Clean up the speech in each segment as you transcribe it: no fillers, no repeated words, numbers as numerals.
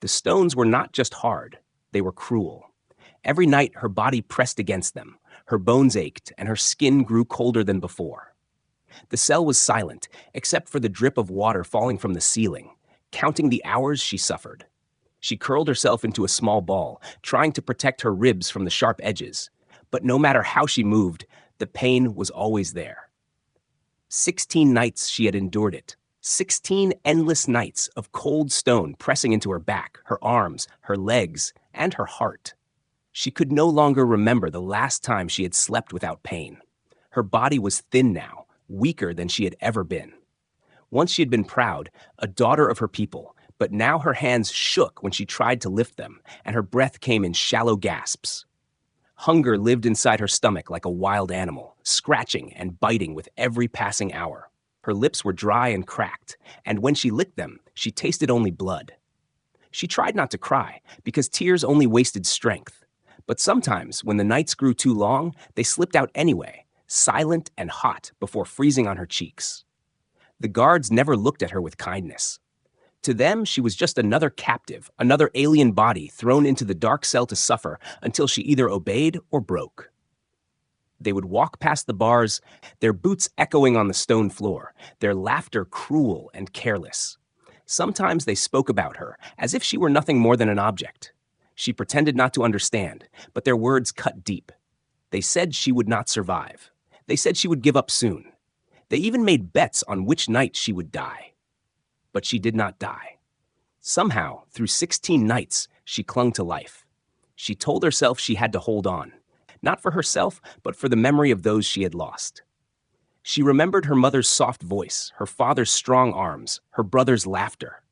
The stones were not just hard, they were cruel. Every night her body pressed against them, her bones ached, and her skin grew colder than before. The cell was silent, except for the drip of water falling from the ceiling, counting the hours she suffered. She curled herself into a small ball, trying to protect her ribs from the sharp edges. But no matter how she moved, the pain was always there. 16 nights she had endured it. 16 endless nights of cold stone pressing into her back, her arms, her legs, and her heart. She could no longer remember the last time she had slept without pain. Her body was thin now, weaker than she had ever been. Once she had been proud, a daughter of her people, but now her hands shook when she tried to lift them, and her breath came in shallow gasps. Hunger lived inside her stomach like a wild animal, scratching and biting with every passing hour. Her lips were dry and cracked, and when she licked them, she tasted only blood. She tried not to cry, because tears only wasted strength. But sometimes, when the nights grew too long, they slipped out anyway, silent and hot before freezing on her cheeks. The guards never looked at her with kindness. To them, she was just another captive, another alien body thrown into the dark cell to suffer until she either obeyed or broke. They would walk past the bars, their boots echoing on the stone floor, their laughter cruel and careless. Sometimes they spoke about her as if she were nothing more than an object. She pretended not to understand, but their words cut deep. They said she would not survive. They said she would give up soon. They even made bets on which night she would die. But she did not die. Somehow, through 16 nights, she clung to life. She told herself she had to hold on, not for herself, but for the memory of those she had lost. She remembered her mother's soft voice, her father's strong arms, her brother's laughter.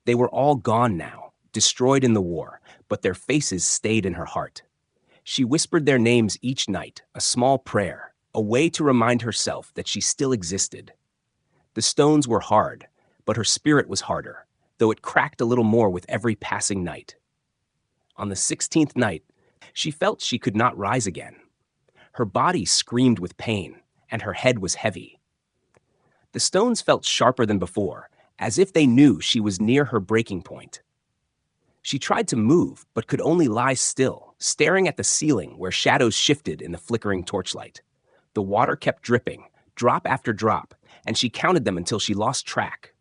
They were all gone now, destroyed in the war, but their faces stayed in her heart. She whispered their names each night, a small prayer, a way to remind herself that she still existed. The stones were hard, but her spirit was harder, though it cracked a little more with every passing night. On the 16th night, she felt she could not rise again. Her body screamed with pain, and her head was heavy. The stones felt sharper than before, as if they knew she was near her breaking point. She tried to move, but could only lie still, staring at the ceiling where shadows shifted in the flickering torchlight. The water kept dripping, drop after drop, and she counted them until she lost track.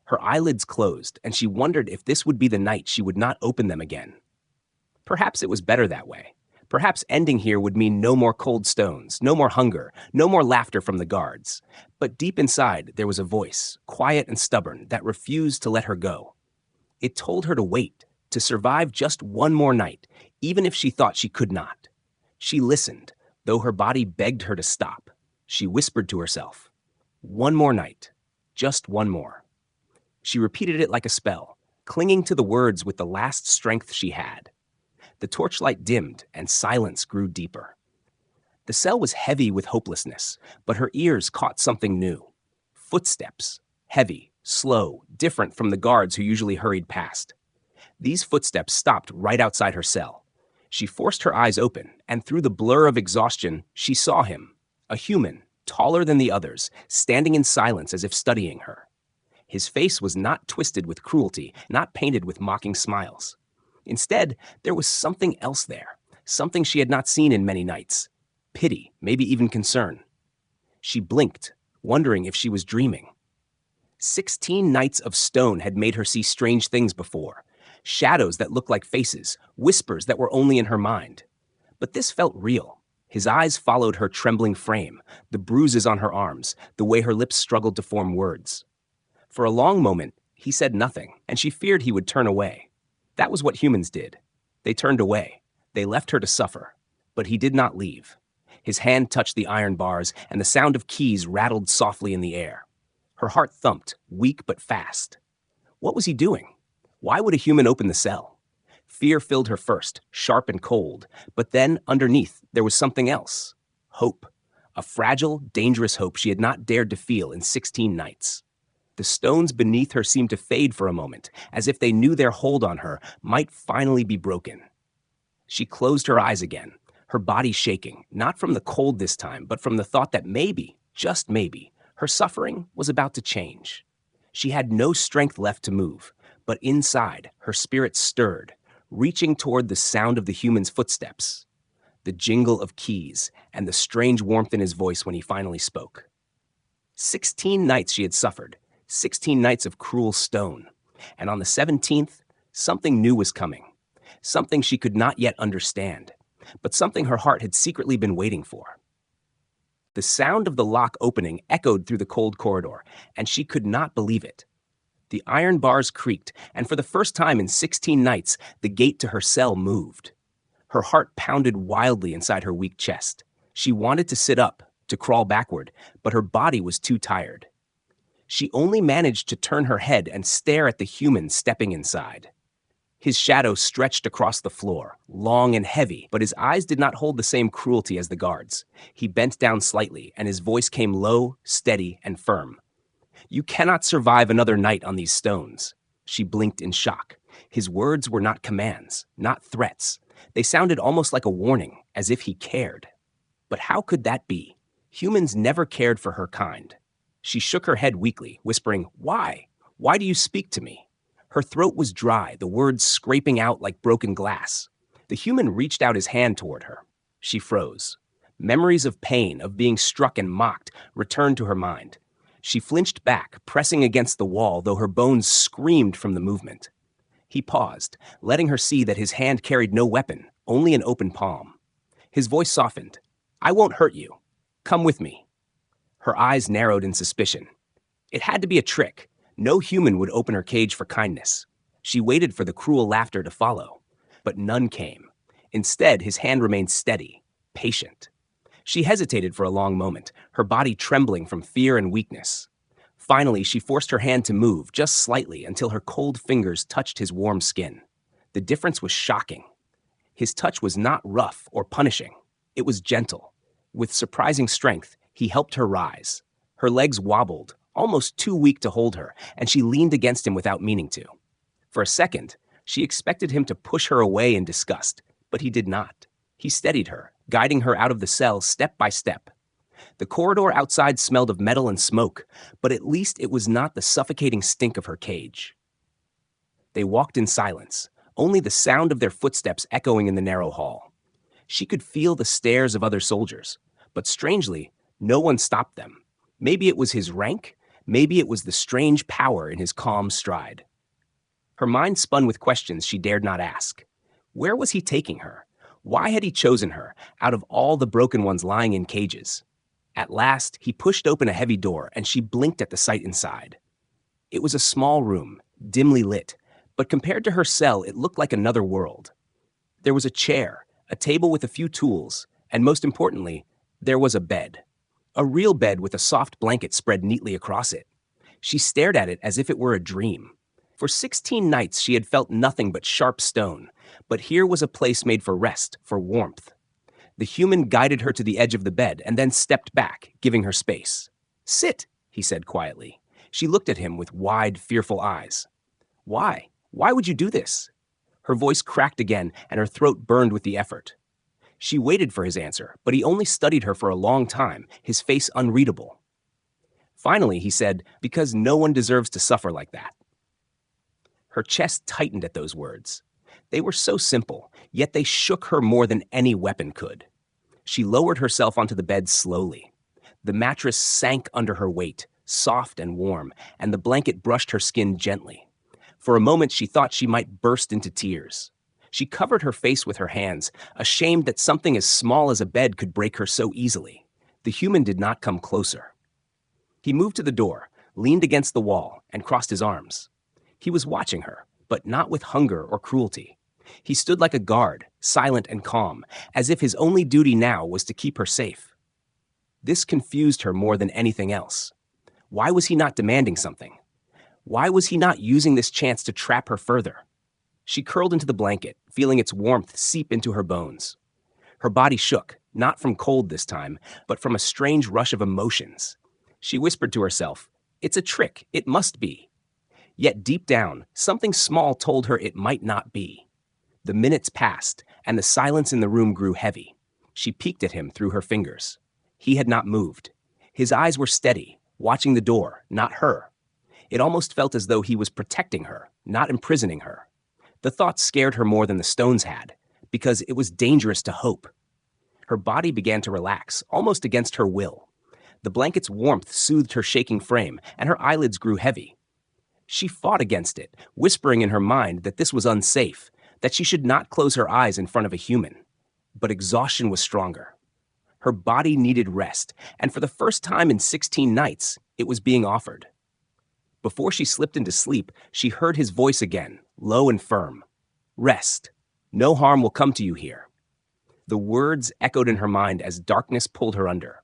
Her eyelids closed, and she wondered if this would be the night she would not open them again. Perhaps it was better that way. Perhaps ending here would mean no more cold stones, no more hunger, no more laughter from the guards. But deep inside, there was a voice, quiet and stubborn, that refused to let her go. It told her to wait, to survive just one more night, even if she thought she could not. She listened, though her body begged her to stop. She whispered to herself, "One more night, just one more." She repeated it like a spell, clinging to the words with the last strength she had. The torchlight dimmed, and silence grew deeper. The cell was heavy with hopelessness, but her ears caught something new. Footsteps, heavy, slow, different from the guards who usually hurried past. These footsteps stopped right outside her cell. She forced her eyes open, and through the blur of exhaustion, she saw him, a human, taller than the others, standing in silence as if studying her. His face was not twisted with cruelty, not painted with mocking smiles. Instead, there was something else there, something she had not seen in many nights. Pity, maybe even concern. She blinked, wondering if she was dreaming. 16 nights of stone had made her see strange things before. Shadows that looked like faces, whispers that were only in her mind. But this felt real. His eyes followed her trembling frame, the bruises on her arms, the way her lips struggled to form words. For a long moment, he said nothing, and she feared he would turn away. That was what humans did. They turned away. They left her to suffer. But he did not leave. His hand touched the iron bars, and the sound of keys rattled softly in the air. Her heart thumped, weak but fast. What was he doing? Why would a human open the cell? Fear filled her first, sharp and cold, but then, underneath, there was something else. Hope. A fragile, dangerous hope she had not dared to feel in 16 nights. The stones beneath her seemed to fade for a moment, as if they knew their hold on her might finally be broken. She closed her eyes again, her body shaking, not from the cold this time, but from the thought that maybe, just maybe, her suffering was about to change. She had no strength left to move, But inside, her spirit stirred, reaching toward the sound of the human's footsteps, the jingle of keys, and the strange warmth in his voice when he finally spoke. 16 nights she had suffered, 16 nights of cruel stone, and on the 17th, something new was coming, something she could not yet understand, but something her heart had secretly been waiting for. The sound of the lock opening echoed through the cold corridor, and she could not believe it. The iron bars creaked, and for the first time in 16 nights, the gate to her cell moved. Her heart pounded wildly inside her weak chest. She wanted to sit up, to crawl backward, but her body was too tired. She only managed to turn her head and stare at the human stepping inside. His shadow stretched across the floor, long and heavy, but his eyes did not hold the same cruelty as the guards. He bent down slightly, and his voice came low, steady, and firm. "You cannot survive another night on these stones." She blinked in shock. His words were not commands, not threats. They sounded almost like a warning, as if he cared. But how could that be? Humans never cared for her kind. She shook her head weakly, whispering, "Why? Why do you speak to me?" Her throat was dry, the words scraping out like broken glass. The human reached out his hand toward her. She froze. Memories of pain, of being struck and mocked, returned to her mind. She flinched back, pressing against the wall, though her bones screamed from the movement. He paused, letting her see that his hand carried no weapon, only an open palm. His voice softened. "I won't hurt you. Come with me." Her eyes narrowed in suspicion. It had to be a trick. No human would open her cage for kindness. She waited for the cruel laughter to follow, but none came. Instead, his hand remained steady, patient. She hesitated for a long moment, her body trembling from fear and weakness. Finally, she forced her hand to move, just slightly, until her cold fingers touched his warm skin. The difference was shocking. His touch was not rough or punishing. It was gentle. With surprising strength, he helped her rise. Her legs wobbled, almost too weak to hold her, and she leaned against him without meaning to. For a second, she expected him to push her away in disgust, but he did not. He steadied her, guiding her out of the cell step by step. The corridor outside smelled of metal and smoke, but at least it was not the suffocating stink of her cage. They walked in silence, only the sound of their footsteps echoing in the narrow hall. She could feel the stares of other soldiers, but strangely, no one stopped them. Maybe it was his rank, maybe it was the strange power in his calm stride. Her mind spun with questions she dared not ask. Where was he taking her? Why had he chosen her, out of all the broken ones lying in cages? At last, he pushed open a heavy door, and she blinked at the sight inside. It was a small room, dimly lit, but compared to her cell, it looked like another world. There was a chair, a table with a few tools, and most importantly, there was a bed. A real bed with a soft blanket spread neatly across it. She stared at it as if it were a dream. For 16 nights she had felt nothing but sharp stone, but here was a place made for rest, for warmth. The human guided her to the edge of the bed and then stepped back, giving her space. "Sit," he said quietly. She looked at him with wide, fearful eyes. "Why? Why would you do this?" Her voice cracked again, and her throat burned with the effort. She waited for his answer, but he only studied her for a long time, his face unreadable. Finally, he said, "Because no one deserves to suffer like that." Her chest tightened at those words. They were so simple, yet they shook her more than any weapon could. She lowered herself onto the bed slowly. The mattress sank under her weight, soft and warm, and the blanket brushed her skin gently. For a moment, she thought she might burst into tears. She covered her face with her hands, ashamed that something as small as a bed could break her so easily. The human did not come closer. He moved to the door, leaned against the wall, and crossed his arms. He was watching her, but not with hunger or cruelty. He stood like a guard, silent and calm, as if his only duty now was to keep her safe. This confused her more than anything else. Why was he not demanding something? Why was he not using this chance to trap her further? She curled into the blanket, feeling its warmth seep into her bones. Her body shook, not from cold this time, but from a strange rush of emotions. She whispered to herself, "It's a trick, it must be." Yet deep down, something small told her it might not be. The minutes passed, and the silence in the room grew heavy. She peeked at him through her fingers. He had not moved. His eyes were steady, watching the door, not her. It almost felt as though he was protecting her, not imprisoning her. The thought scared her more than the stones had, because it was dangerous to hope. Her body began to relax, almost against her will. The blanket's warmth soothed her shaking frame, and her eyelids grew heavy. She fought against it, whispering in her mind that this was unsafe, that she should not close her eyes in front of a human. But exhaustion was stronger. Her body needed rest, and for the first time in 16 nights, it was being offered. Before she slipped into sleep, she heard his voice again, low and firm. Rest. No harm will come to you here. The words echoed in her mind as darkness pulled her under.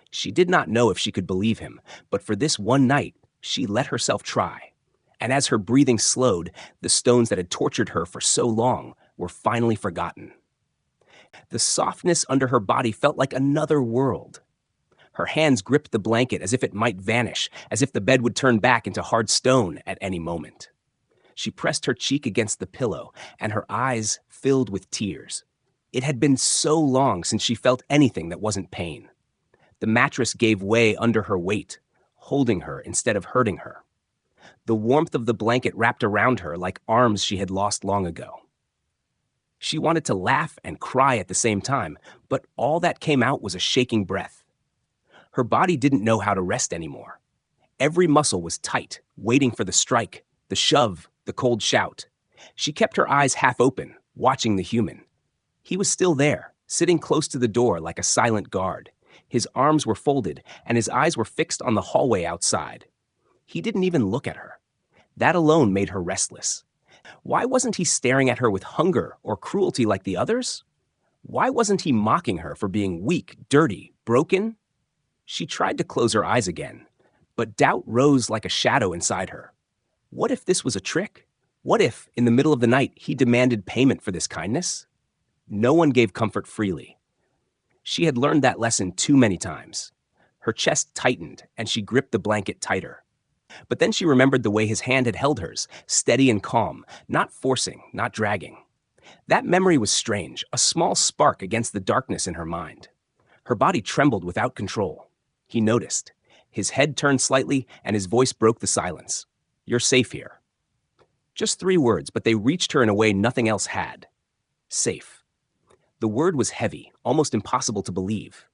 She did not know if she could believe him, but for this one night, she let herself try. And as her breathing slowed, the stones that had tortured her for so long were finally forgotten. The softness under her body felt like another world. Her hands gripped the blanket as if it might vanish, as if the bed would turn back into hard stone at any moment. She pressed her cheek against the pillow, and her eyes filled with tears. It had been so long since she felt anything that wasn't pain. The mattress gave way under her weight, holding her instead of hurting her. The warmth of the blanket wrapped around her like arms she had lost long ago. She wanted to laugh and cry at the same time, but all that came out was a shaking breath. Her body didn't know how to rest anymore. Every muscle was tight, waiting for the strike, the shove, the cold shout. She kept her eyes half open, watching the human. He was still there, sitting close to the door like a silent guard. His arms were folded, and his eyes were fixed on the hallway outside. He didn't even look at her. That alone made her restless. Why wasn't he staring at her with hunger or cruelty like the others? Why wasn't he mocking her for being weak, dirty, broken? She tried to close her eyes again, but doubt rose like a shadow inside her. What if this was a trick? What if, in the middle of the night, he demanded payment for this kindness? No one gave comfort freely. She had learned that lesson too many times. Her chest tightened, and she gripped the blanket tighter. But then she remembered the way his hand had held hers, steady and calm, not forcing, not dragging. That memory was strange, a small spark against the darkness in her mind. Her body trembled without control. He noticed. His head turned slightly, and his voice broke the silence. "You're safe here." Just 3 words, but they reached her in a way nothing else had. Safe. The word was heavy, almost impossible to believe.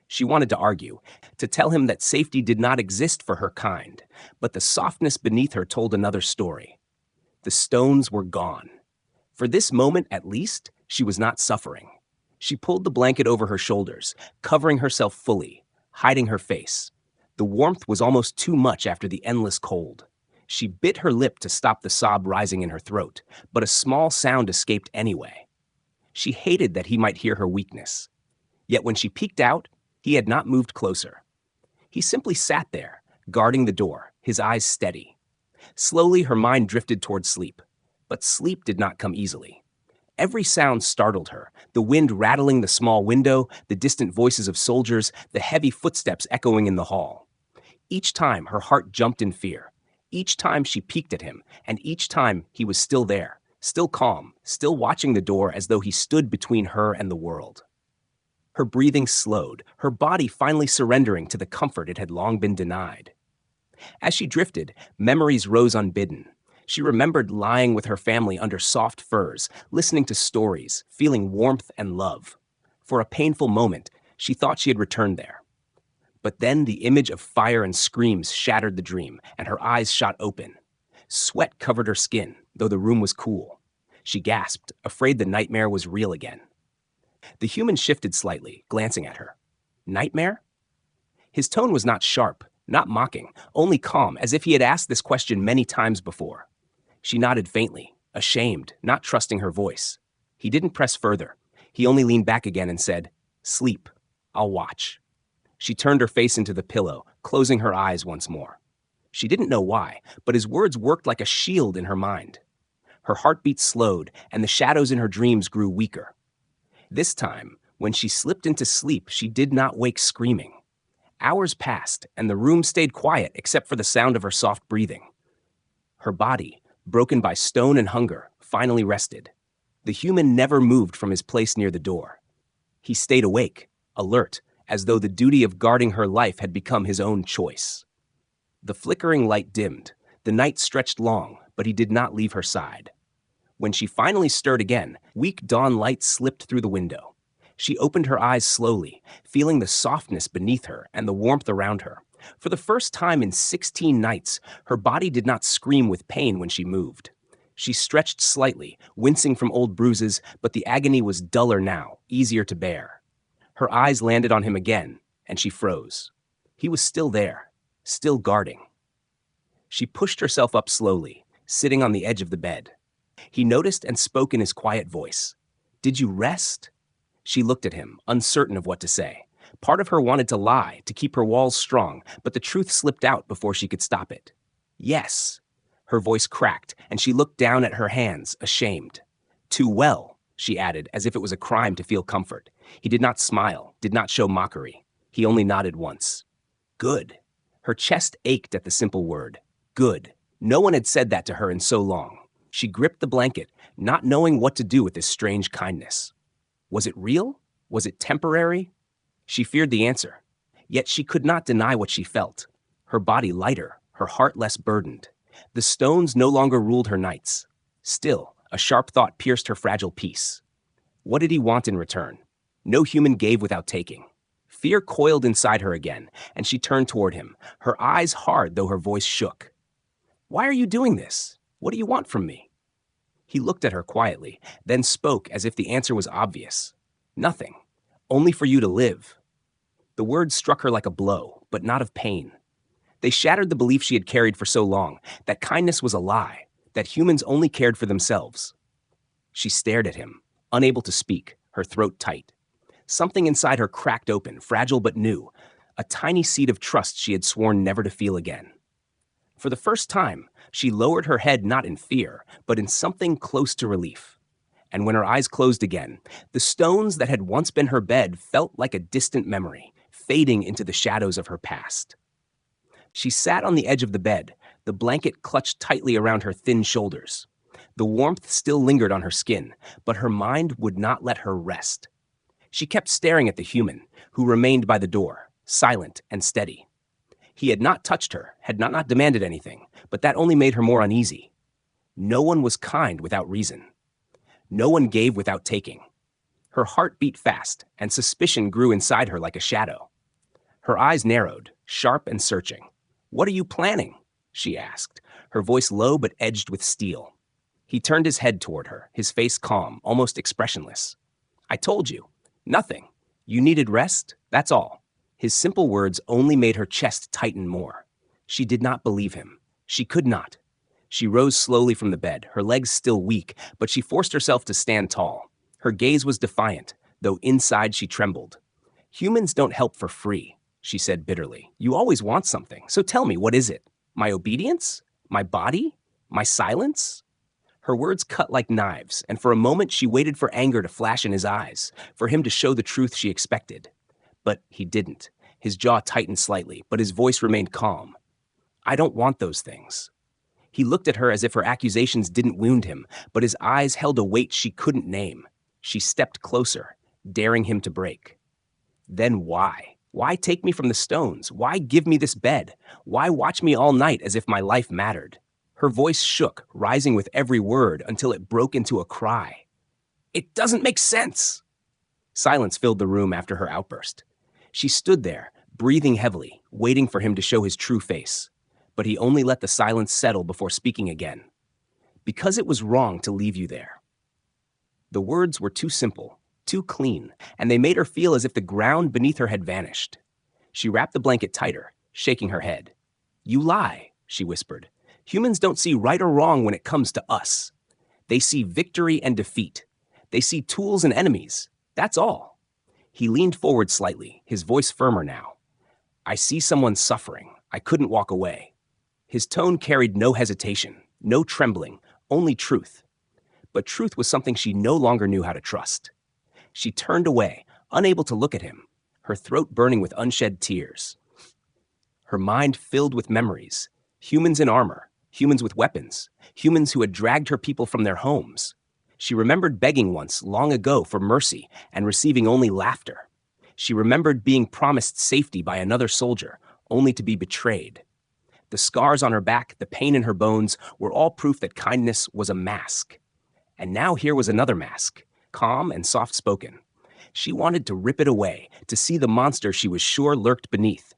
She wanted to argue, to tell him that safety did not exist for her kind, but the softness beneath her told another story. The stones were gone. For this moment, at least, she was not suffering. She pulled the blanket over her shoulders, covering herself fully, hiding her face. The warmth was almost too much after the endless cold. She bit her lip to stop the sob rising in her throat, but a small sound escaped anyway. She hated that he might hear her weakness. Yet when she peeked out, he had not moved closer. He simply sat there, guarding the door, his eyes steady. Slowly, her mind drifted toward sleep. But sleep did not come easily. Every sound startled her, the wind rattling the small window, the distant voices of soldiers, the heavy footsteps echoing in the hall. Each time, her heart jumped in fear. Each time she peeked at him, and each time he was still there, still calm, still watching the door as though he stood between her and the world. Her breathing slowed, her body finally surrendering to the comfort it had long been denied. As she drifted, memories rose unbidden. She remembered lying with her family under soft furs, listening to stories, feeling warmth and love. For a painful moment, she thought she had returned there. But then the image of fire and screams shattered the dream, and her eyes shot open. Sweat covered her skin, though the room was cool. She gasped, afraid the nightmare was real again. The human shifted slightly, glancing at her. Nightmare? His tone was not sharp, not mocking, only calm, as if he had asked this question many times before. She nodded faintly, ashamed, not trusting her voice. He didn't press further. He only leaned back again and said, "Sleep. I'll watch." She turned her face into the pillow, closing her eyes once more. She didn't know why, but his words worked like a shield in her mind. Her heartbeat slowed, and the shadows in her dreams grew weaker. This time, when she slipped into sleep, she did not wake screaming. Hours passed, and the room stayed quiet except for the sound of her soft breathing. Her body, broken by stone and hunger, finally rested. The human never moved from his place near the door. He stayed awake, alert, as though the duty of guarding her life had become his own choice. The flickering light dimmed. The night stretched long, but he did not leave her side. When she finally stirred again, weak dawn light slipped through the window. She opened her eyes slowly, feeling the softness beneath her and the warmth around her. For the first time in 16 nights, her body did not scream with pain when she moved. She stretched slightly, wincing from old bruises, but the agony was duller now, easier to bear. Her eyes landed on him again, and she froze. He was still there, still guarding. She pushed herself up slowly, sitting on the edge of the bed. He noticed and spoke in his quiet voice. "Did you rest?" She looked at him, uncertain of what to say. Part of her wanted to lie, to keep her walls strong, but the truth slipped out before she could stop it. "Yes." Her voice cracked, and she looked down at her hands, ashamed. "Too well," she added, as if it was a crime to feel comfort. He did not smile, did not show mockery. He only nodded once. "Good." Her chest ached at the simple word. Good. No one had said that to her in so long. She gripped the blanket, not knowing what to do with this strange kindness. Was it real? Was it temporary? She feared the answer. Yet she could not deny what she felt. Her body lighter, her heart less burdened. The stones no longer ruled her nights. Still, a sharp thought pierced her fragile peace. What did he want in return? No human gave without taking. Fear coiled inside her again, and she turned toward him, her eyes hard though her voice shook. "Why are you doing this? What do you want from me?" He looked at her quietly, then spoke as if the answer was obvious. "Nothing. Only for you to live." The words struck her like a blow, but not of pain. They shattered the belief she had carried for so long, that kindness was a lie, that humans only cared for themselves. She stared at him, unable to speak, her throat tight. Something inside her cracked open, fragile but new, a tiny seed of trust she had sworn never to feel again. For the first time, she lowered her head not in fear, but in something close to relief. And when her eyes closed again, the stones that had once been her bed felt like a distant memory, fading into the shadows of her past. She sat on the edge of the bed, the blanket clutched tightly around her thin shoulders. The warmth still lingered on her skin, but her mind would not let her rest. She kept staring at the human, who remained by the door, silent and steady. He had not touched her, had not demanded anything, but that only made her more uneasy. No one was kind without reason. No one gave without taking. Her heart beat fast, and suspicion grew inside her like a shadow. Her eyes narrowed, sharp and searching. "What are you planning?" she asked, her voice low but edged with steel. He turned his head toward her, his face calm, almost expressionless. "I told you. Nothing. You needed rest, that's all." His simple words only made her chest tighten more. She did not believe him. She could not. She rose slowly from the bed, her legs still weak, but she forced herself to stand tall. Her gaze was defiant, though inside she trembled. "Humans don't help for free," she said bitterly. "You always want something, so tell me, what is it? My obedience? My body? My silence?" Her words cut like knives, and for a moment she waited for anger to flash in his eyes, for him to show the truth she expected. But he didn't. His jaw tightened slightly, but his voice remained calm. "I don't want those things." He looked at her as if her accusations didn't wound him, but his eyes held a weight she couldn't name. She stepped closer, daring him to break. "Then why? Why take me from the stones? Why give me this bed? Why watch me all night as if my life mattered?" Her voice shook, rising with every word until it broke into a cry. "It doesn't make sense!" Silence filled the room after her outburst. She stood there, breathing heavily, waiting for him to show his true face. But he only let the silence settle before speaking again. "Because it was wrong to leave you there." The words were too simple, too clean, and they made her feel as if the ground beneath her had vanished. She wrapped the blanket tighter, shaking her head. "You lie," she whispered. "Humans don't see right or wrong when it comes to us. They see victory and defeat. They see tools and enemies. That's all." He leaned forward slightly, his voice firmer now. "I see someone suffering. I couldn't walk away." His tone carried no hesitation, no trembling, only truth. But truth was something she no longer knew how to trust. She turned away, unable to look at him, her throat burning with unshed tears. Her mind filled with memories, humans in armor, humans with weapons, humans who had dragged her people from their homes. She remembered begging once, long ago, for mercy and receiving only laughter. She remembered being promised safety by another soldier, only to be betrayed. The scars on her back, the pain in her bones, were all proof that kindness was a mask. And now here was another mask, calm and soft-spoken. She wanted to rip it away, to see the monster she was sure lurked beneath.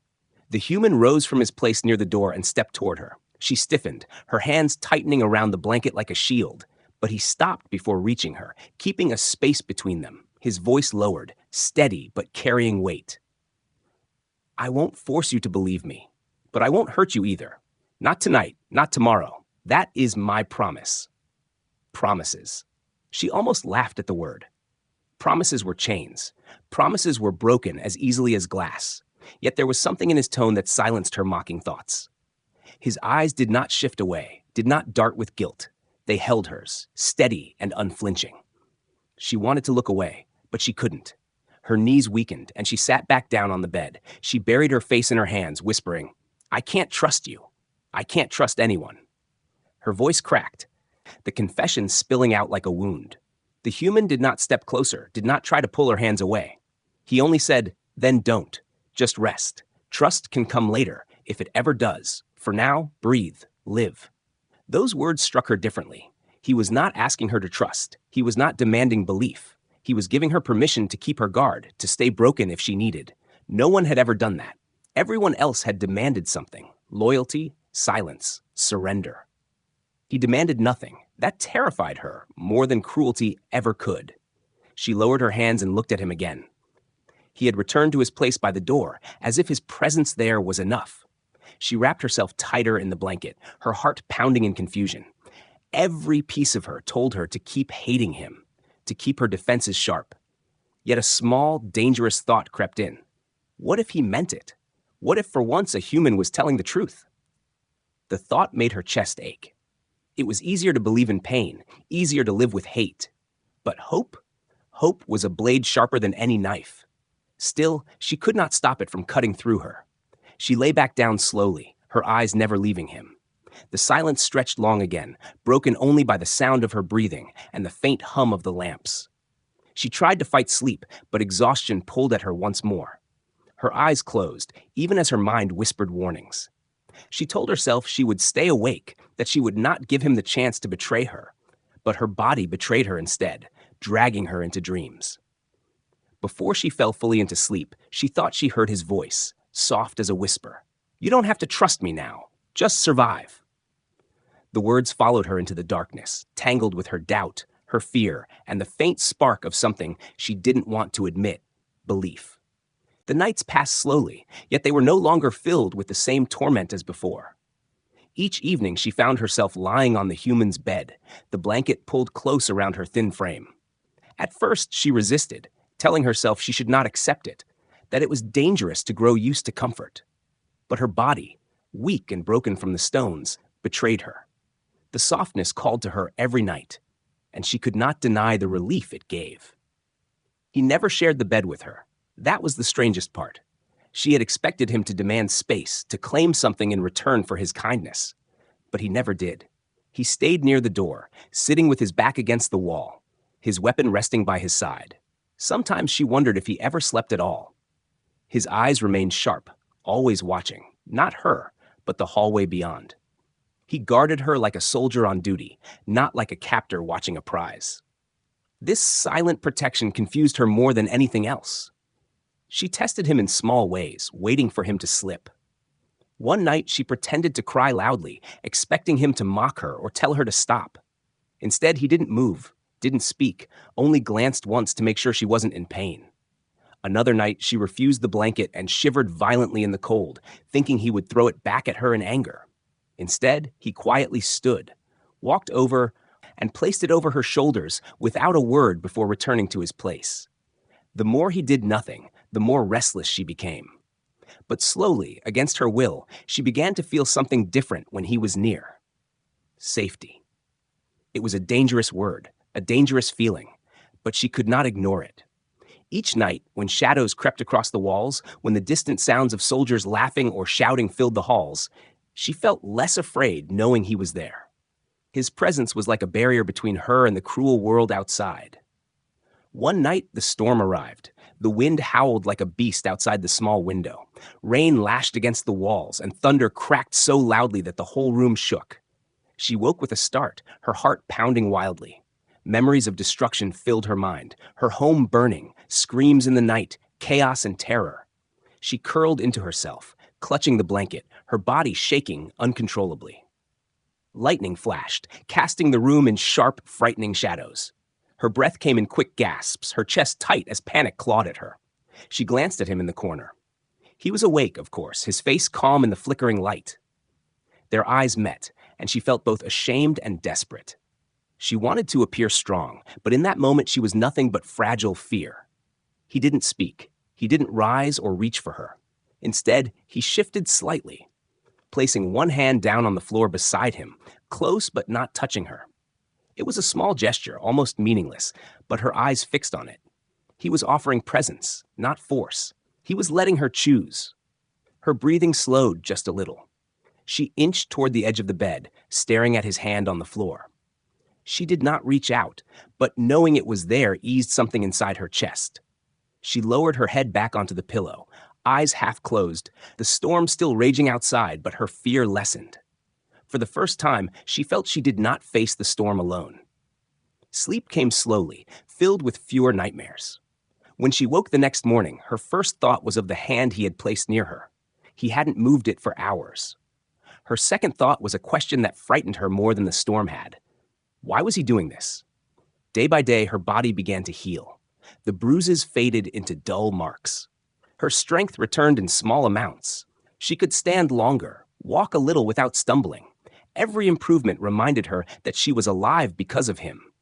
The human rose from his place near the door and stepped toward her. She stiffened, her hands tightening around the blanket like a shield. But he stopped before reaching her, keeping a space between them, his voice lowered, steady but carrying weight. I won't force you to believe me, but I won't hurt you either. Not tonight, not tomorrow. That is my promise. Promises. She almost laughed at the word. Promises were chains. Promises were broken as easily as glass. Yet there was something in his tone that silenced her mocking thoughts. His eyes did not shift away, did not dart with guilt. They held hers, steady and unflinching. She wanted to look away, but she couldn't. Her knees weakened, and she sat back down on the bed. She buried her face in her hands, whispering, I can't trust you. I can't trust anyone. Her voice cracked, the confession spilling out like a wound. The human did not step closer, did not try to pull her hands away. He only said, then don't. Just rest. Trust can come later, if it ever does. For now, breathe, live. Those words struck her differently. He was not asking her to trust. He was not demanding belief. He was giving her permission to keep her guard, to stay broken if she needed. No one had ever done that. Everyone else had demanded something. Loyalty, silence, surrender. He demanded nothing. That terrified her more than cruelty ever could. She lowered her hands and looked at him again. He had returned to his place by the door, as if his presence there was enough. She wrapped herself tighter in the blanket, her heart pounding in confusion. Every piece of her told her to keep hating him, to keep her defenses sharp. Yet a small, dangerous thought crept in. What if he meant it? What if for once a human was telling the truth? The thought made her chest ache. It was easier to believe in pain, easier to live with hate. But hope? Hope was a blade sharper than any knife. Still, she could not stop it from cutting through her. She lay back down slowly, her eyes never leaving him. The silence stretched long again, broken only by the sound of her breathing and the faint hum of the lamps. She tried to fight sleep, but exhaustion pulled at her once more. Her eyes closed, even as her mind whispered warnings. She told herself she would stay awake, that she would not give him the chance to betray her. But her body betrayed her instead, dragging her into dreams. Before she fell fully into sleep, she thought she heard his voice, soft as a whisper. You don't have to trust me now. Just survive. The words followed her into the darkness, tangled with her doubt, her fear, and the faint spark of something she didn't want to admit, belief. The nights passed slowly, yet they were no longer filled with the same torment as before. Each evening she found herself lying on the human's bed, the blanket pulled close around her thin frame. At first she resisted, telling herself she should not accept it, that it was dangerous to grow used to comfort. But her body, weak and broken from the stones, betrayed her. The softness called to her every night, and she could not deny the relief it gave. He never shared the bed with her. That was the strangest part. She had expected him to demand space, to claim something in return for his kindness. But he never did. He stayed near the door, sitting with his back against the wall, his weapon resting by his side. Sometimes she wondered if he ever slept at all. His eyes remained sharp, always watching, not her, but the hallway beyond. He guarded her like a soldier on duty, not like a captor watching a prize. This silent protection confused her more than anything else. She tested him in small ways, waiting for him to slip. One night, she pretended to cry loudly, expecting him to mock her or tell her to stop. Instead, he didn't move, didn't speak, only glanced once to make sure she wasn't in pain. Another night, she refused the blanket and shivered violently in the cold, thinking he would throw it back at her in anger. Instead, he quietly stood, walked over, and placed it over her shoulders without a word before returning to his place. The more he did nothing, the more restless she became. But slowly, against her will, she began to feel something different when he was near. Safety. It was a dangerous word, a dangerous feeling, but she could not ignore it. Each night, when shadows crept across the walls, when the distant sounds of soldiers laughing or shouting filled the halls, she felt less afraid knowing he was there. His presence was like a barrier between her and the cruel world outside. One night, the storm arrived. The wind howled like a beast outside the small window. Rain lashed against the walls, and thunder cracked so loudly that the whole room shook. She woke with a start, her heart pounding wildly. Memories of destruction filled her mind, her home burning, screams in the night, chaos and terror. She curled into herself, clutching the blanket, her body shaking uncontrollably. Lightning flashed, casting the room in sharp, frightening shadows. Her breath came in quick gasps, her chest tight as panic clawed at her. She glanced at him in the corner. He was awake, of course, his face calm in the flickering light. Their eyes met, and she felt both ashamed and desperate. She wanted to appear strong, but in that moment she was nothing but fragile fear. He didn't speak. He didn't rise or reach for her. Instead, he shifted slightly, placing one hand down on the floor beside him, close but not touching her. It was a small gesture, almost meaningless, but her eyes fixed on it. He was offering presence, not force. He was letting her choose. Her breathing slowed just a little. She inched toward the edge of the bed, staring at his hand on the floor. She did not reach out, but knowing it was there eased something inside her chest. She lowered her head back onto the pillow, eyes half closed, the storm still raging outside, but her fear lessened. For the first time, she felt she did not face the storm alone. Sleep came slowly, filled with fewer nightmares. When she woke the next morning, her first thought was of the hand he had placed near her. He hadn't moved it for hours. Her second thought was a question that frightened her more than the storm had. Why was he doing this? Day by day, her body began to heal. The bruises faded into dull marks. Her strength returned in small amounts. She could stand longer, walk a little without stumbling. Every improvement reminded her that she was alive because of him.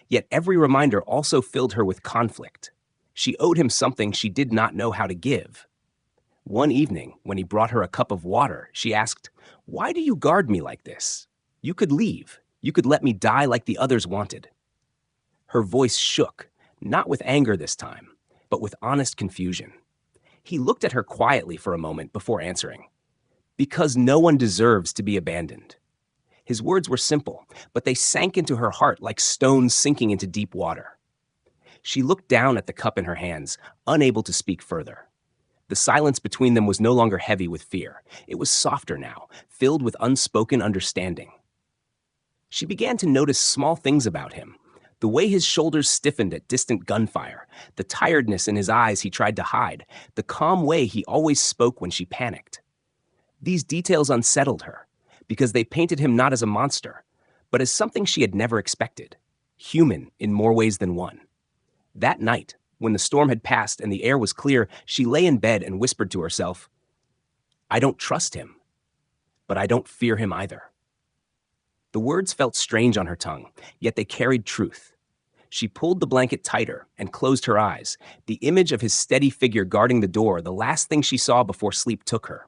Yet every reminder also filled her with conflict. She owed him something she did not know how to give. One evening, when he brought her a cup of water, she asked, "Why do you guard me like this? You could leave. You could let me die like the others wanted." Her voice shook, not with anger this time, but with honest confusion. He looked at her quietly for a moment before answering, "Because no one deserves to be abandoned." His words were simple, but they sank into her heart like stones sinking into deep water. She looked down at the cup in her hands, unable to speak further. The silence between them was no longer heavy with fear. It was softer now, filled with unspoken understanding. She began to notice small things about him. The way his shoulders stiffened at distant gunfire, the tiredness in his eyes he tried to hide, the calm way he always spoke when she panicked. These details unsettled her, because they painted him not as a monster, but as something she had never expected, human in more ways than one. That night, when the storm had passed and the air was clear, she lay in bed and whispered to herself, "I don't trust him, but I don't fear him either." The words felt strange on her tongue, yet they carried truth. She pulled the blanket tighter and closed her eyes, the image of his steady figure guarding the door the last thing she saw before sleep took her.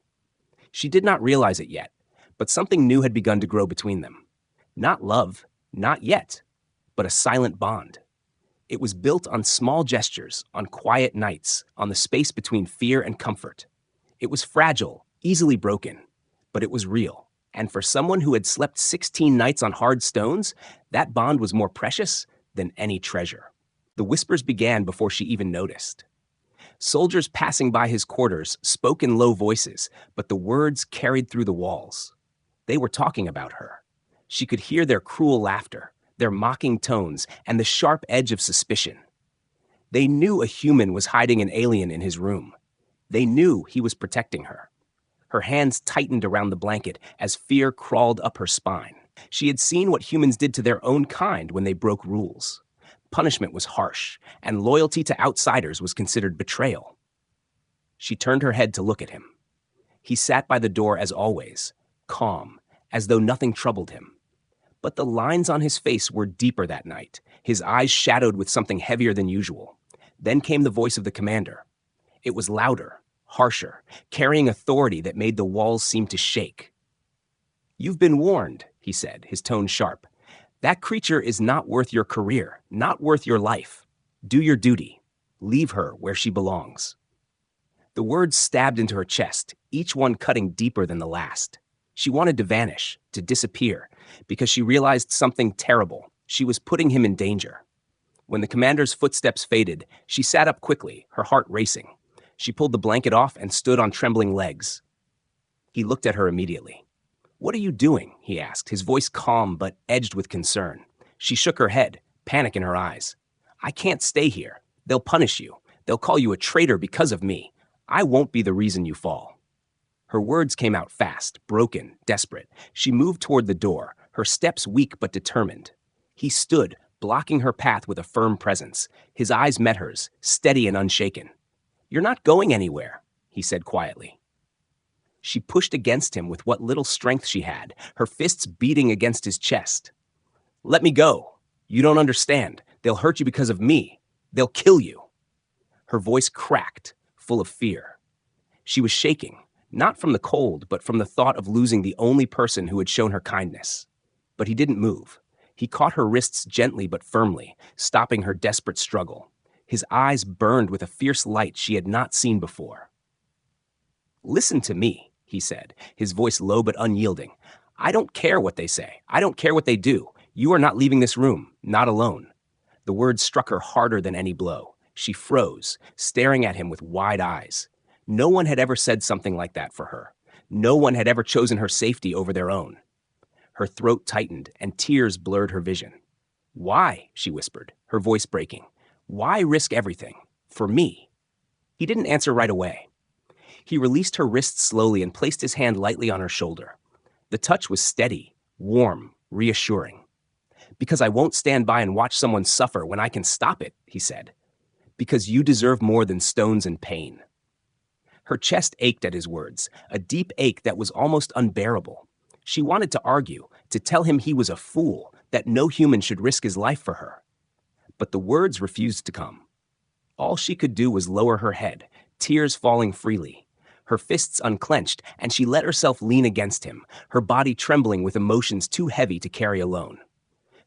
She did not realize it yet, but something new had begun to grow between them. Not love, not yet, but a silent bond. It was built on small gestures, on quiet nights, on the space between fear and comfort. It was fragile, easily broken, but it was real. And for someone who had slept 16 nights on hard stones, that bond was more precious than any treasure. The whispers began before she even noticed. Soldiers passing by his quarters spoke in low voices, but the words carried through the walls. They were talking about her. She could hear their cruel laughter, their mocking tones, and the sharp edge of suspicion. They knew a human was hiding an alien in his room. They knew he was protecting her. Her hands tightened around the blanket as fear crawled up her spine. She had seen what humans did to their own kind when they broke rules. Punishment was harsh, and loyalty to outsiders was considered betrayal. She turned her head to look at him. He sat by the door as always, calm, as though nothing troubled him. But the lines on his face were deeper that night, his eyes shadowed with something heavier than usual. Then came the voice of the commander. It was louder, harsher, carrying authority that made the walls seem to shake. "You've been warned," he said, his tone sharp. "That creature is not worth your career, not worth your life. Do your duty. Leave her where she belongs." The words stabbed into her chest, each one cutting deeper than the last. She wanted to vanish, to disappear, because she realized something terrible. She was putting him in danger. When the commander's footsteps faded, she sat up quickly, her heart racing. She pulled the blanket off and stood on trembling legs. He looked at her immediately. "What are you doing?" he asked, his voice calm but edged with concern. She shook her head, panic in her eyes. "I can't stay here. They'll punish you. They'll call you a traitor because of me. I won't be the reason you fall." Her words came out fast, broken, desperate. She moved toward the door, her steps weak but determined. He stood, blocking her path with a firm presence. His eyes met hers, steady and unshaken. "You're not going anywhere," he said quietly. She pushed against him with what little strength she had, her fists beating against his chest. "Let me go. You don't understand. They'll hurt you because of me. They'll kill you." Her voice cracked, full of fear. She was shaking, not from the cold, but from the thought of losing the only person who had shown her kindness. But he didn't move. He caught her wrists gently but firmly, stopping her desperate struggle. His eyes burned with a fierce light she had not seen before. "Listen to me," he said, his voice low but unyielding. "I don't care what they say. I don't care what they do. You are not leaving this room, not alone." The words struck her harder than any blow. She froze, staring at him with wide eyes. No one had ever said something like that for her. No one had ever chosen her safety over their own. Her throat tightened, and tears blurred her vision. "Why?" she whispered, her voice breaking. "Why risk everything? For me?" He didn't answer right away. He released her wrist slowly and placed his hand lightly on her shoulder. The touch was steady, warm, reassuring. "Because I won't stand by and watch someone suffer when I can stop it," he said. "Because you deserve more than stones and pain." Her chest ached at his words, a deep ache that was almost unbearable. She wanted to argue, to tell him he was a fool, that no human should risk his life for her. But the words refused to come. All she could do was lower her head, tears falling freely. Her fists unclenched, and she let herself lean against him, her body trembling with emotions too heavy to carry alone.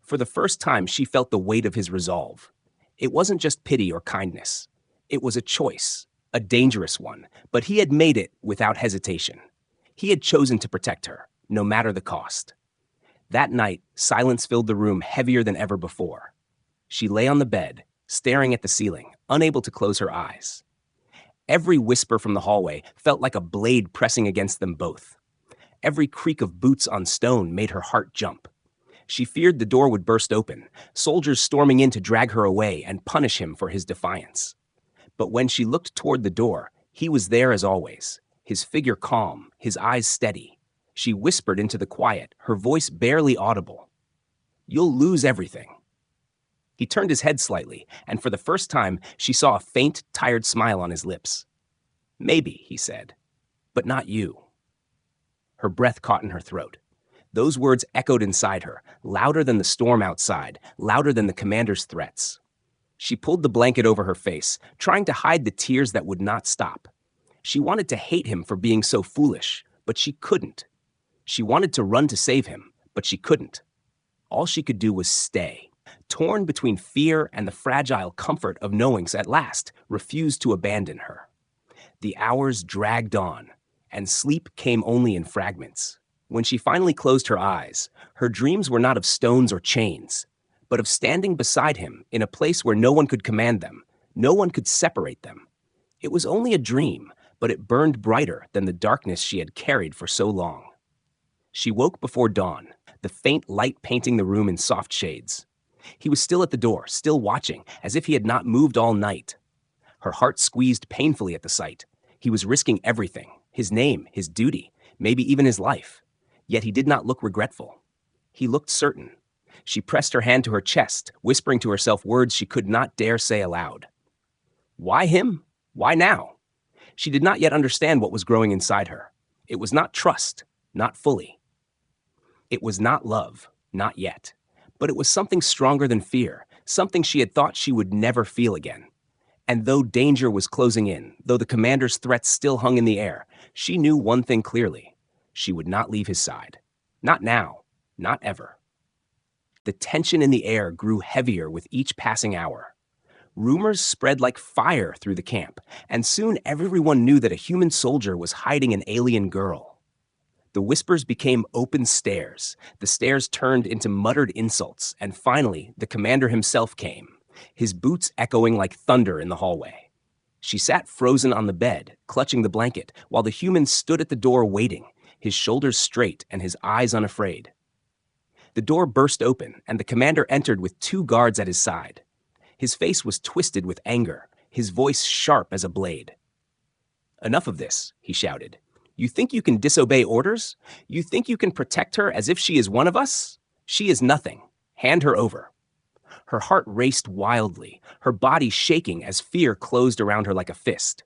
For the first time, she felt the weight of his resolve. It wasn't just pity or kindness. It was a choice, a dangerous one, but he had made it without hesitation. He had chosen to protect her, no matter the cost. That night, silence filled the room heavier than ever before. She lay on the bed, staring at the ceiling, unable to close her eyes. Every whisper from the hallway felt like a blade pressing against them both. Every creak of boots on stone made her heart jump. She feared the door would burst open, soldiers storming in to drag her away and punish him for his defiance. But when she looked toward the door, he was there as always, his figure calm, his eyes steady. She whispered into the quiet, her voice barely audible. "You'll lose everything." He turned his head slightly, and for the first time, she saw a faint, tired smile on his lips. "Maybe," he said, "but not you." Her breath caught in her throat. Those words echoed inside her, louder than the storm outside, louder than the commander's threats. She pulled the blanket over her face, trying to hide the tears that would not stop. She wanted to hate him for being so foolish, but she couldn't. She wanted to run to save him, but she couldn't. All she could do was stay, torn between fear and the fragile comfort of knowing at last refused to abandon her. The hours dragged on, and sleep came only in fragments. When she finally closed her eyes, her dreams were not of stones or chains, but of standing beside him in a place where no one could command them, no one could separate them. It was only a dream, but it burned brighter than the darkness she had carried for so long. She woke before dawn, the faint light painting the room in soft shades. He was still at the door, still watching, as if he had not moved all night. Her heart squeezed painfully at the sight. He was risking everything, his name, his duty, maybe even his life. Yet he did not look regretful. He looked certain. She pressed her hand to her chest, whispering to herself words she could not dare say aloud. Why him? Why now? She did not yet understand what was growing inside her. It was not trust, not fully. It was not love, not yet. But it was something stronger than fear, something she had thought she would never feel again. And though danger was closing in, though the commander's threats still hung in the air, she knew one thing clearly. She would not leave his side. Not now, not ever. The tension in the air grew heavier with each passing hour. Rumors spread like fire through the camp, and soon everyone knew that a human soldier was hiding an alien girl. The whispers became open stares. The stares turned into muttered insults, and finally, the commander himself came. his boots echoing like thunder in the hallway. She sat frozen on the bed, clutching the blanket, while the human stood at the door waiting, his shoulders straight and his eyes unafraid. The door burst open, and the commander entered with 2 guards at his side. His face was twisted with anger, his voice sharp as a blade. "Enough of this," he shouted. "You think you can disobey orders? You think you can protect her as if she is one of us? She is nothing. Hand her over." Her heart raced wildly, her body shaking as fear closed around her like a fist.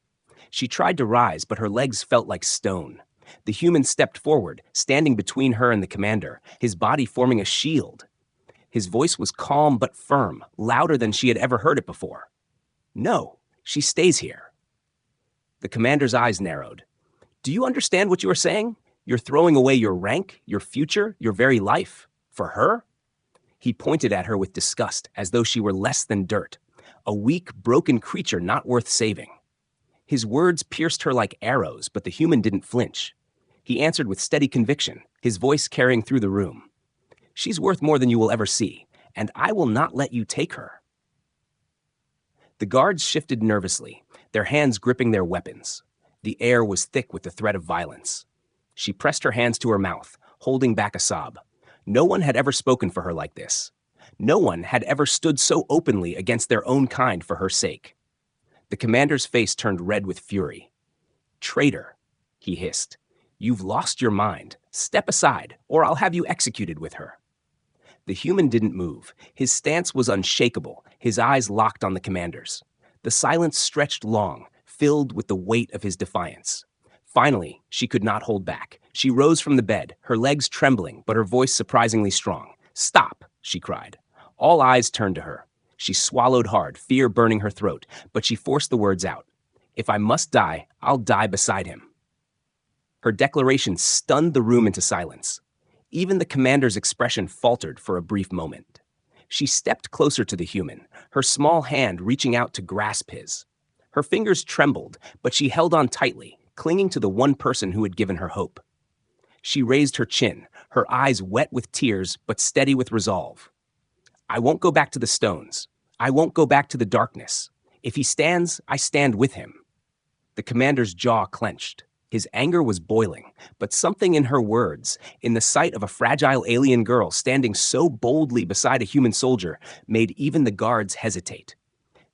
She tried to rise, but her legs felt like stone. The human stepped forward, standing between her and the commander, his body forming a shield. His voice was calm but firm, louder than she had ever heard it before. "No, she stays here." The commander's eyes narrowed. "Do you understand what you are saying? You're throwing away your rank, your future, your very life. For her?" He pointed at her with disgust, as though she were less than dirt, a weak, broken creature not worth saving. His words pierced her like arrows, but the human didn't flinch. He answered with steady conviction, his voice carrying through the room. "She's worth more than you will ever see, and I will not let you take her." The guards shifted nervously, their hands gripping their weapons. The air was thick with the threat of violence. She pressed her hands to her mouth, holding back a sob. No one had ever spoken for her like this. No one had ever stood so openly against their own kind for her sake. The commander's face turned red with fury. "Traitor," he hissed. "You've lost your mind. Step aside, or I'll have you executed with her." The human didn't move. His stance was unshakable, his eyes locked on the commander's. The silence stretched long, filled with the weight of his defiance. Finally, she could not hold back. She rose from the bed, her legs trembling, but her voice surprisingly strong. "Stop," she cried. All eyes turned to her. She swallowed hard, fear burning her throat, but she forced the words out. "If I must die, I'll die beside him." Her declaration stunned the room into silence. Even the commander's expression faltered for a brief moment. She stepped closer to the human, her small hand reaching out to grasp his. Her fingers trembled, but she held on tightly, clinging to the one person who had given her hope. She raised her chin, her eyes wet with tears but steady with resolve. "I won't go back to the stones. I won't go back to the darkness. If he stands, I stand with him." The commander's jaw clenched. His anger was boiling, but something in her words, in the sight of a fragile alien girl standing so boldly beside a human soldier, made even the guards hesitate.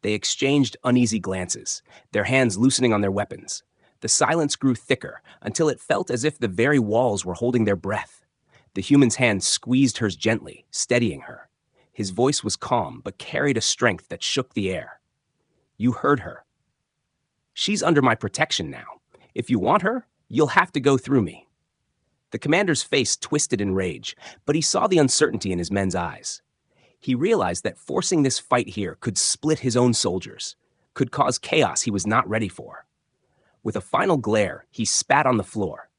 They exchanged uneasy glances, their hands loosening on their weapons. The silence grew thicker until it felt as if the very walls were holding their breath. The human's hand squeezed hers gently, steadying her. His voice was calm, but carried a strength that shook the air. "You heard her. She's under my protection now. If you want her, you'll have to go through me." The commander's face twisted in rage, but he saw the uncertainty in his men's eyes. He realized that forcing this fight here could split his own soldiers, could cause chaos he was not ready for. With a final glare, he spat on the floor.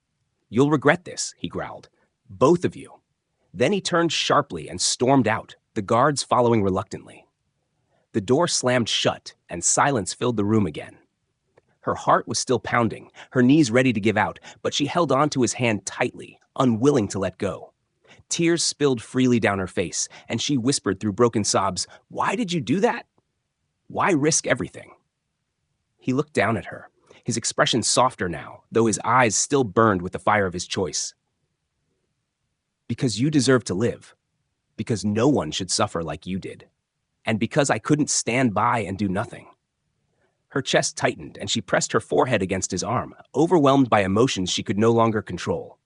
"You'll regret this," he growled. "Both of you." Then he turned sharply and stormed out, the guards following reluctantly. The door slammed shut, and silence filled the room again. Her heart was still pounding, her knees ready to give out, but she held on to his hand tightly, unwilling to let go. Tears spilled freely down her face, and she whispered through broken sobs, "Why did you do that? Why risk everything?" He looked down at her, his expression softer now, though his eyes still burned with the fire of his choice. "Because you deserve to live. Because no one should suffer like you did. And because I couldn't stand by and do nothing." Her chest tightened, and she pressed her forehead against his arm, overwhelmed by emotions she could no longer control.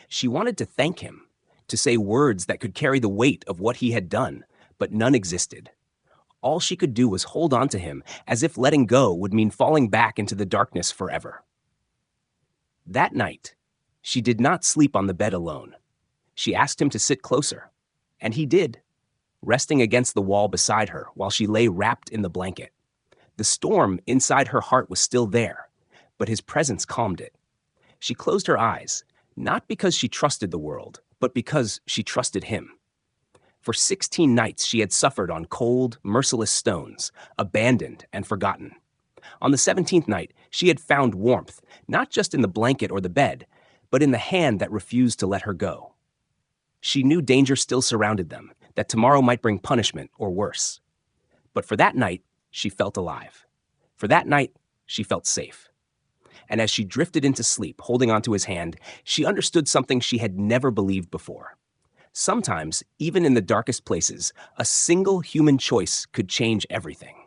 She wanted to thank him, to say words that could carry the weight of what he had done, but none existed. All she could do was hold on to him, as if letting go would mean falling back into the darkness forever. That night, she did not sleep on the bed alone. She asked him to sit closer, and he did, resting against the wall beside her while she lay wrapped in the blanket. The storm inside her heart was still there, but his presence calmed it. She closed her eyes, not because she trusted the world, but because she trusted him. For 16 nights she had suffered on cold, merciless stones, abandoned and forgotten. On the 17th night, she had found warmth, not just in the blanket or the bed, but in the hand that refused to let her go. She knew danger still surrounded them, that tomorrow might bring punishment or worse. But for that night, she felt alive. For that night, she felt safe. And as she drifted into sleep, holding onto his hand, she understood something she had never believed before. Sometimes, even in the darkest places, a single human choice could change everything.